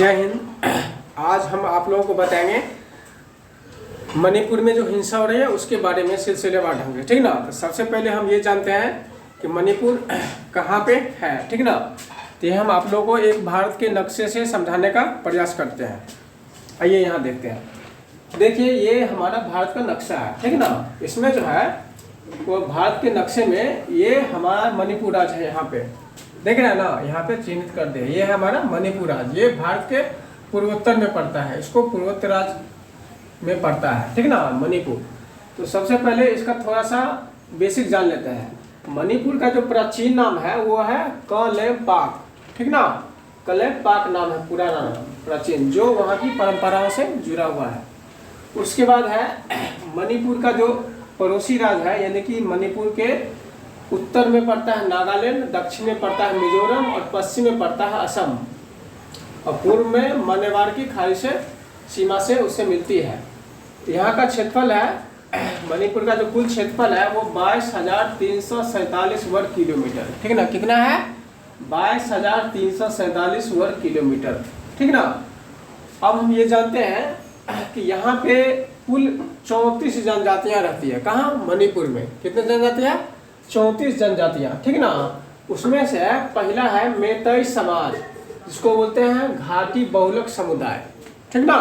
जय हिंद। आज हम आप लोगों को बताएंगे मणिपुर में जो हिंसा हो रही है उसके बारे में सिलसिलेवार ढंग से, ठीक ना। तो सबसे पहले हम ये जानते हैं कि मणिपुर कहाँ पे है, ठीक ना। तो ये हम आप लोगों को एक भारत के नक्शे से समझाने का प्रयास करते हैं। आइए यहाँ देखते हैं। देखिए ये हमारा भारत का नक्शा है, ठीक ना। इसमें जो है वो भारत के नक्शे में ये हमारा मणिपुर राज्य है। यहाँ पे देख रहे हैं ना, यहाँ पे चिन्हित कर दे, ये है हमारा मणिपुर राज्य। ये भारत के पूर्वोत्तर में पड़ता है, इसको पूर्वोत्तर राज्य में पड़ता है, ठीक ना, मणिपुर। तो सबसे पहले इसका थोड़ा सा बेसिक जान लेते हैं। मणिपुर का जो प्राचीन नाम है वो है कलेपाक, ठीक ना। कलेपाक नाम है पुराना नाम, प्राचीन, जो वहाँ की परंपराओं से जुड़ा हुआ है। उसके बाद है मणिपुर का जो पड़ोसी राज्य है, यानी कि मणिपुर के उत्तर में पड़ता है नागालैंड, दक्षिण में पड़ता है मिजोरम और पश्चिम में पड़ता है असम, और पूर्व में मन्यवार की खाड़ी से सीमा से उससे मिलती है। यहाँ का क्षेत्रफल है, मणिपुर का जो कुल क्षेत्रफल है वो 22,347 वर्ग किलोमीटर, ठीक ना। कितना है? 22,347 वर्ग किलोमीटर, ठीक ना। अब हम ये जानते हैं कि यहाँ पे कुल 34 जनजातियाँ रहती है। कहाँ? मणिपुर में। कितने जनजातियाँ? 34 जनजातियाँ, ठीक ना। उसमें से पहला है मैतेई समाज, जिसको बोलते हैं घाटी बहुलक समुदाय, ठीक ना,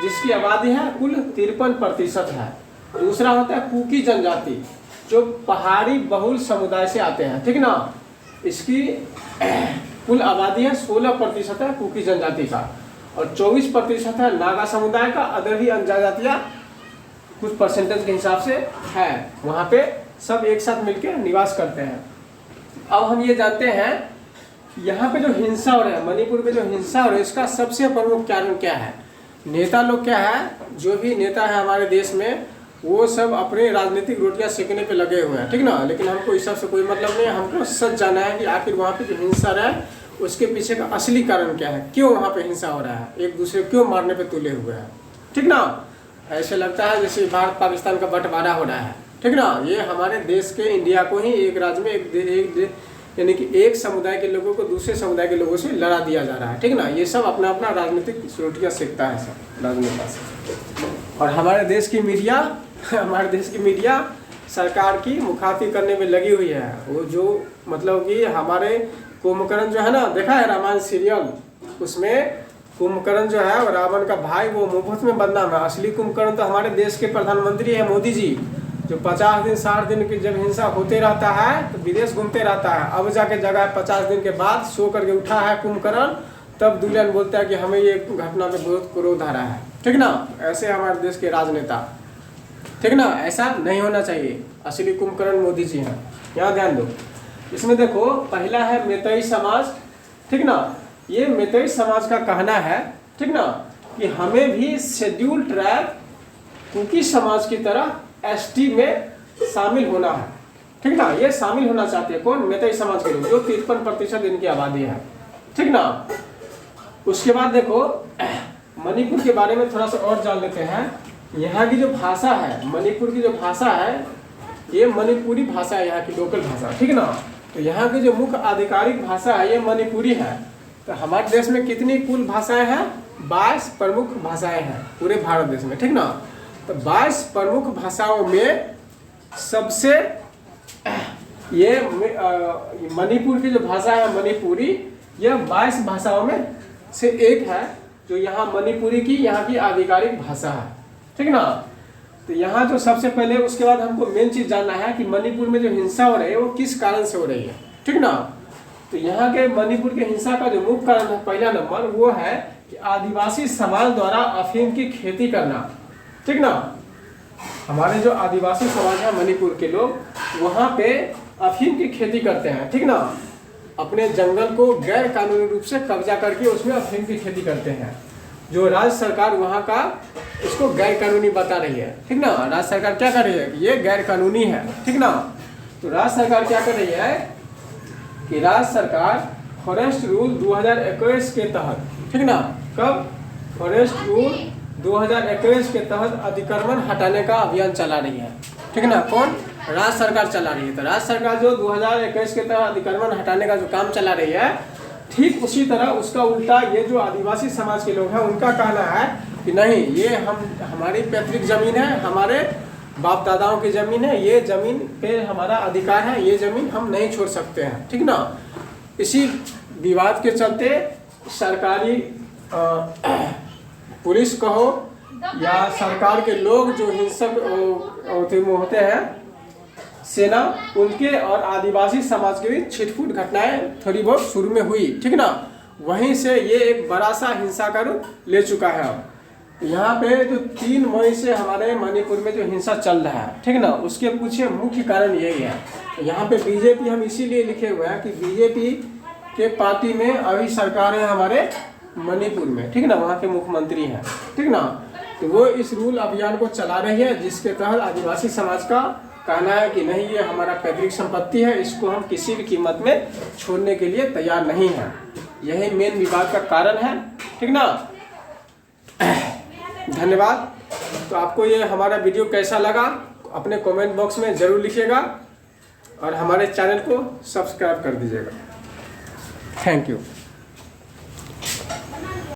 जिसकी आबादी है कुल 53% है। दूसरा होता है कुकी जनजाति, जो पहाड़ी बहुल समुदाय से आते हैं, ठीक ना। इसकी कुल आबादी है 16% है कुकी जनजाति का, और 24% है नागा समुदाय का। अदर भी जनजातियाँ कुछ परसेंटेज के हिसाब से है, वहाँ पे सब एक साथ मिलकर निवास करते हैं। अब हम ये जानते हैं यहाँ पे जो हिंसा हो रहा है, मणिपुर में जो हिंसा हो रही है, इसका सबसे प्रमुख कारण क्या है? नेता लोग क्या है, जो भी नेता है हमारे देश में, वो सब अपने राजनीतिक रोटियां सेकने पे लगे हुए हैं, ठीक ना। लेकिन हमको इस सब से कोई मतलब नहीं है। हमको सच जाना है कि आखिर वहाँ पे जो हिंसा रहा है उसके पीछे का असली कारण क्या है, क्यों वहाँ पे हिंसा हो रहा है, एक दूसरे को क्यों मारने पे तुले हुए हैं, ठीक ना। ऐसे लगता है जैसे भारत पाकिस्तान का बंटवारा हो रहा है, ठीक ना। ये हमारे देश के, इंडिया को ही एक राज्य में एक यानी कि एक समुदाय के लोगों को दूसरे समुदाय के लोगों से लड़ा दिया जा रहा है, ठीक ना। ये सब अपना अपना राजनीतिक रोटियां सेकता है सब राजनेता से। और हमारे देश की मीडिया सरकार की मुखातिब करने में लगी हुई है। वो जो मतलब कि हमारे कुंभकर्ण जो है ना, देखा है रामायण सीरियल, उसमें कुंभकर्ण जो है और रावण का भाई, वो मुफ्त में बदनाम है। असली कुंभकर्ण तो हमारे देश के प्रधानमंत्री है, मोदी जी, जो 50 दिन 60 दिन की जब हिंसा होते रहता है तो विदेश घूमते रहता है। अब जाके जगह 50 दिन के बाद सो करके उठा है कुंभकर्ण, तब दुल्हन बोलता है कि हमें ये घटना पे बहुत क्रोध आ रहा है, ठीक ना। ऐसे हमारे देश के राजनेता, ठीक ना, ऐसा नहीं होना चाहिए। असली कुंभकर्ण मोदी जी हैं, यहाँ ध्यान दो। इसमें देखो, पहला है मैतेई समाज, ठीक ना। ये मैतेई समाज का कहना है, ठीक ना, कि हमें भी शेड्यूल ट्राइब कुकी समाज की तरह एसटी में शामिल होना है, ठीक ना। ये शामिल होना चाहते हैं कौन? मैतेई समाज के लोग, जो 53% इनकी आबादी है, ठीक ना। उसके बाद देखो, मणिपुर के बारे में थोड़ा सा और जान लेते हैं। यहाँ की जो भाषा है, मणिपुर की जो भाषा है, ये मणिपुरी भाषा है, यहाँ की लोकल भाषा, ठीक ना। तो यहाँ की जो मुख्य आधिकारिक भाषा है ये मणिपुरी है। तो हमारे देश में कितनी कुल भाषाएं हैं? 22 प्रमुख भाषाएं हैं पूरे भारत देश में, ठीक ना। तो 22 प्रमुख भाषाओं में सबसे ये मणिपुर की जो भाषा है मणिपुरी, यह 22 भाषाओं में से एक है, जो यहाँ मणिपुरी की यहाँ की आधिकारिक भाषा है, ठीक ना। तो यहाँ जो सबसे पहले, उसके बाद हमको मेन चीज़ जानना है कि मणिपुर में जो हिंसा हो रही है वो किस कारण से हो रही है, ठीक ना। तो यहाँ के मणिपुर के हिंसा का जो मुख्य कारण है, पहला नंबर वो है कि आदिवासी समाज द्वारा अफीम की खेती करना, ठीक ना। हमारे जो आदिवासी समाज है मणिपुर के लोग, वहाँ पे अफीम की खेती करते हैं, ठीक ना। अपने जंगल को गैर कानूनी रूप से कब्जा करके उसमें अफीम की खेती करते हैं। जो राज्य सरकार वहाँ का इसको गैर कानूनी बता रही है, ठीक ना। राज्य सरकार क्या कर रही है कि ये गैर कानूनी है, ठीक ना। तो राज्य सरकार क्या कर रही है कि राज्य सरकार फॉरेस्ट रूल 2021 के तहत, ठीक ना, कब? फॉरेस्ट रूल 2021 के तहत अतिक्रमण हटाने का अभियान चला रही है, ठीक ना। कौन? राज्य सरकार चला रही है। तो राज्य सरकार जो 2021 के तहत अतिक्रमण हटाने का जो काम चला रही है, ठीक उसी तरह उसका उल्टा ये जो आदिवासी समाज के लोग हैं उनका कहना है कि नहीं, ये हमारी पैतृक जमीन है, हमारे बाप दादाओं की ज़मीन है, ये ज़मीन पे हमारा अधिकार है, ये ज़मीन हम नहीं छोड़ सकते हैं, ठीक ना। इसी विवाद के चलते सरकारी पुलिस कहो या सरकार के लोग जो हिंसक होते हैं, सेना, उनके और आदिवासी समाज के बीच छिटपुट घटनाएं थोड़ी बहुत शुरू में हुई, ठीक ना। वहीं से ये एक बड़ा सा हिंसा का रूप ले चुका है। अब यहाँ पे जो 3 मई से हमारे मणिपुर में जो हिंसा चल रहा है, ठीक ना, उसके पीछे मुख्य कारण यही है। यहाँ पे बीजेपी हम इसीलिए लिखे हुए हैं कि बीजेपी के पार्टी में अभी सरकार है हमारे मणिपुर में, ठीक ना, वहाँ के मुख्यमंत्री हैं, ठीक ना। तो वो इस रूल अभियान को चला रही है जिसके तहत आदिवासी समाज का कहना है कि नहीं, ये हमारा पैतृक संपत्ति है, इसको हम किसी भी कीमत में छोड़ने के लिए तैयार नहीं हैं। यही मेन विवाद का कारण है, ठीक ना। धन्यवाद। तो आपको ये हमारा वीडियो कैसा लगा अपने कमेंट बॉक्स में ज़रूर लिखिएगा और हमारे चैनल को सब्सक्राइब कर दीजिएगा। Thank you.